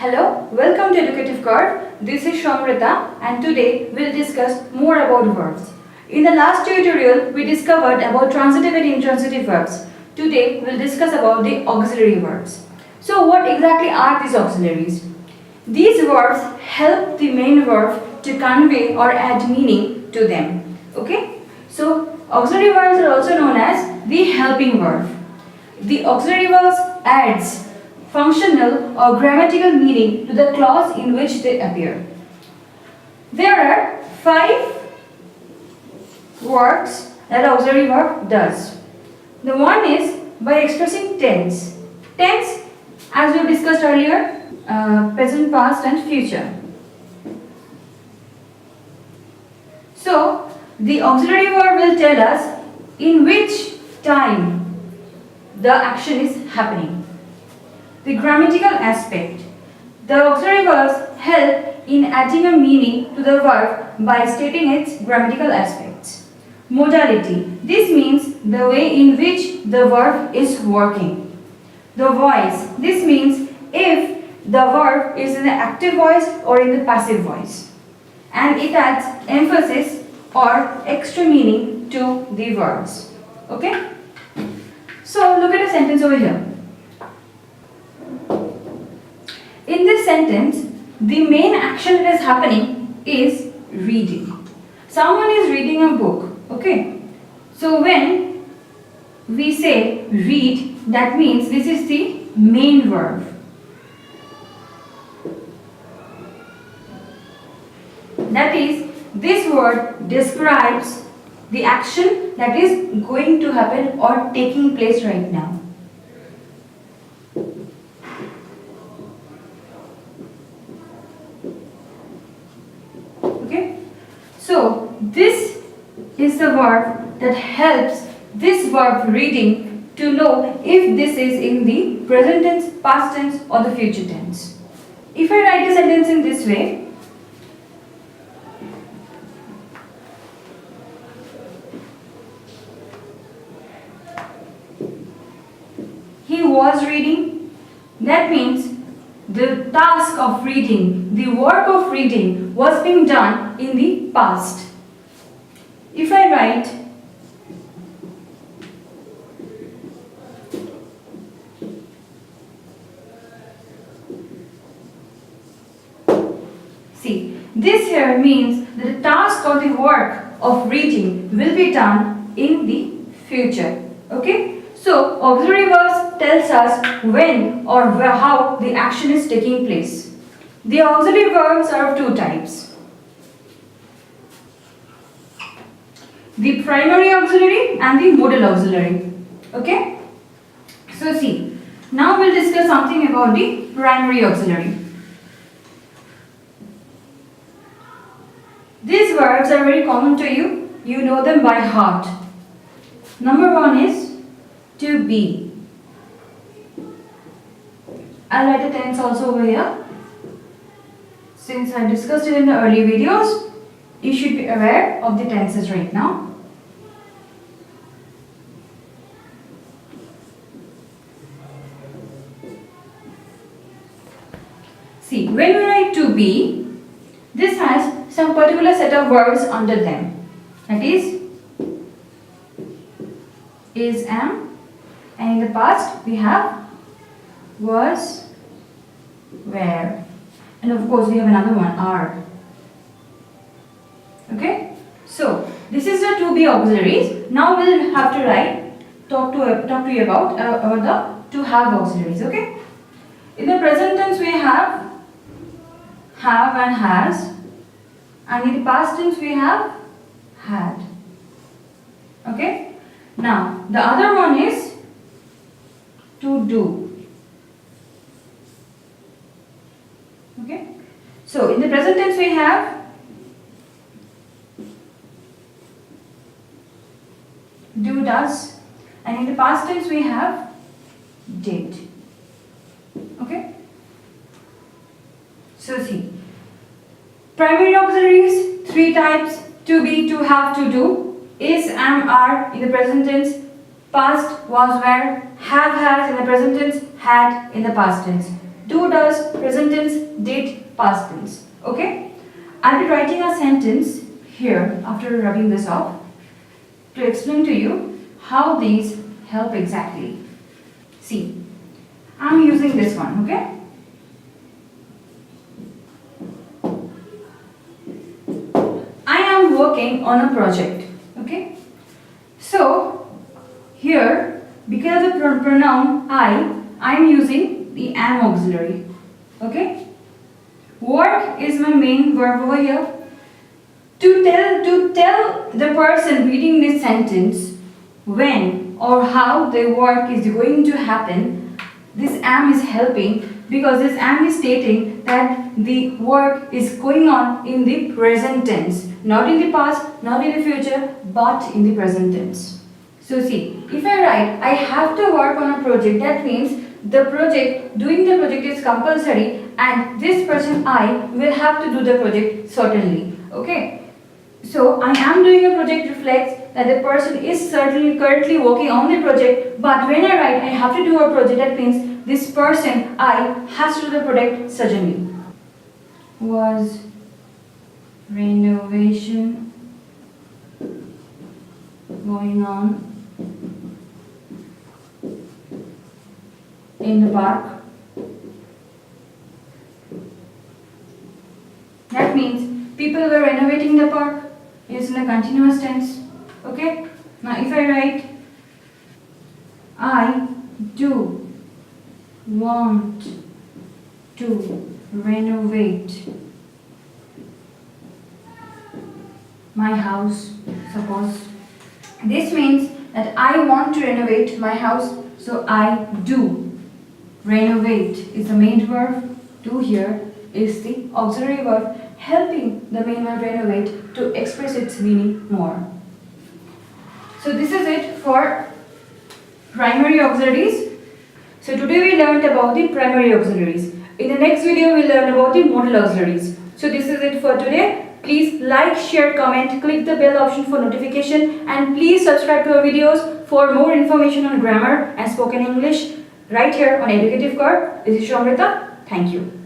Hello, welcome to Educative Curve. This is Somrita and today we'll discuss more about verbs. In the last tutorial, we discovered about transitive and intransitive verbs. Today, we'll discuss about the auxiliary verbs. So what exactly are these auxiliaries? These verbs help the main verb to convey or add meaning to them. Okay? So auxiliary verbs are also known as the helping verb. The auxiliary verbs adds functional or grammatical meaning to the clause in which they appear. There are 5 works that auxiliary verb does. The one is by expressing tense. Tense, as we discussed earlier, present, past and future. So, the auxiliary verb will tell us in which time the action is happening. The grammatical aspect. The auxiliary verbs help in adding a meaning to the verb by stating its grammatical aspects. Modality. This means the way in which the verb is working. The voice. This means if the verb is in the active voice or in the passive voice. And it adds emphasis or extra meaning to the verbs. Okay? So look at a sentence over here. In this sentence, the main action that is happening is reading. Someone is reading a book. Okay? So when we say read, that means this is the main verb. That is, this word describes the action that is going to happen or taking place right now. Okay? So, this is the verb that helps this verb reading to know if this is in the present tense, past tense or the future tense. If I write a sentence in this way, he was reading, that means the task of reading, the work of reading was being done in the past. If I write see, this here means that the task or the work of reading will be done in the future. Okay? So, auxiliary verbs tells us when or how the action is taking place. The auxiliary verbs are of 2 types. The primary auxiliary and the modal auxiliary. Okay? So see, now we'll discuss something about the primary auxiliary. These verbs are very common to you. You know them by heart. Number 1 is to be. I'll write a tense also over here. Since I discussed it in the early videos, you should be aware of the tenses right now. See, when we write to be, this has some particular set of verbs under them. That is, am, and in the past we have was, were, and of course we have another one, are. Okay? So, this is the to be auxiliaries. Now we'll have to talk to you about the to have auxiliaries. Okay? In the present tense we have and has, and in the past tense we have had. Okay? Now, the other one is to do. Okay? So, in the present tense we have do, does, and in the past tense we have did. Okay? So, see, primary auxiliaries, 3 types: to be, to have, to do. Is, am, are in the present tense, past, was, were, have, has in the present tense, had in the past tense. do, does, present tense, did, past tense. Okay? I'll be writing a sentence here after rubbing this off to explain to you how these help exactly. See, I'm using this one, okay? I am working on a project, okay? So, here, because of the pronoun I'm using the am auxiliary, okay? Work is my main verb over here. To tell the person reading this sentence when or how the work is going to happen, this am is helping because this am is stating that the work is going on in the present tense, not in the past, not in the future, but in the present tense. So see, if I write, I have to work on a project, that means doing the project is compulsory and this person I will have to do the project certainly. Okay. So I am doing a project reflects that the person is certainly currently working on the project, but when I write I have to do a project, that means this person I has to do the project certainly. Was renovation going on in the park? That means people were renovating the park is in a continuous tense. Okay? Now if I write I do want to renovate my house, suppose. This means that I want to renovate my house, so I do. Renovate is the main verb, do here is the auxiliary verb helping the main verb renovate to express its meaning more. So this is it for primary auxiliaries. So today we learned about the primary auxiliaries. In the next video we will learn about the modal auxiliaries. So this is it for today. Please like, share, comment, click the bell option for notification, and please subscribe to our videos for more information on grammar and spoken English right here on Educative Core. This is Somrita. Thank you.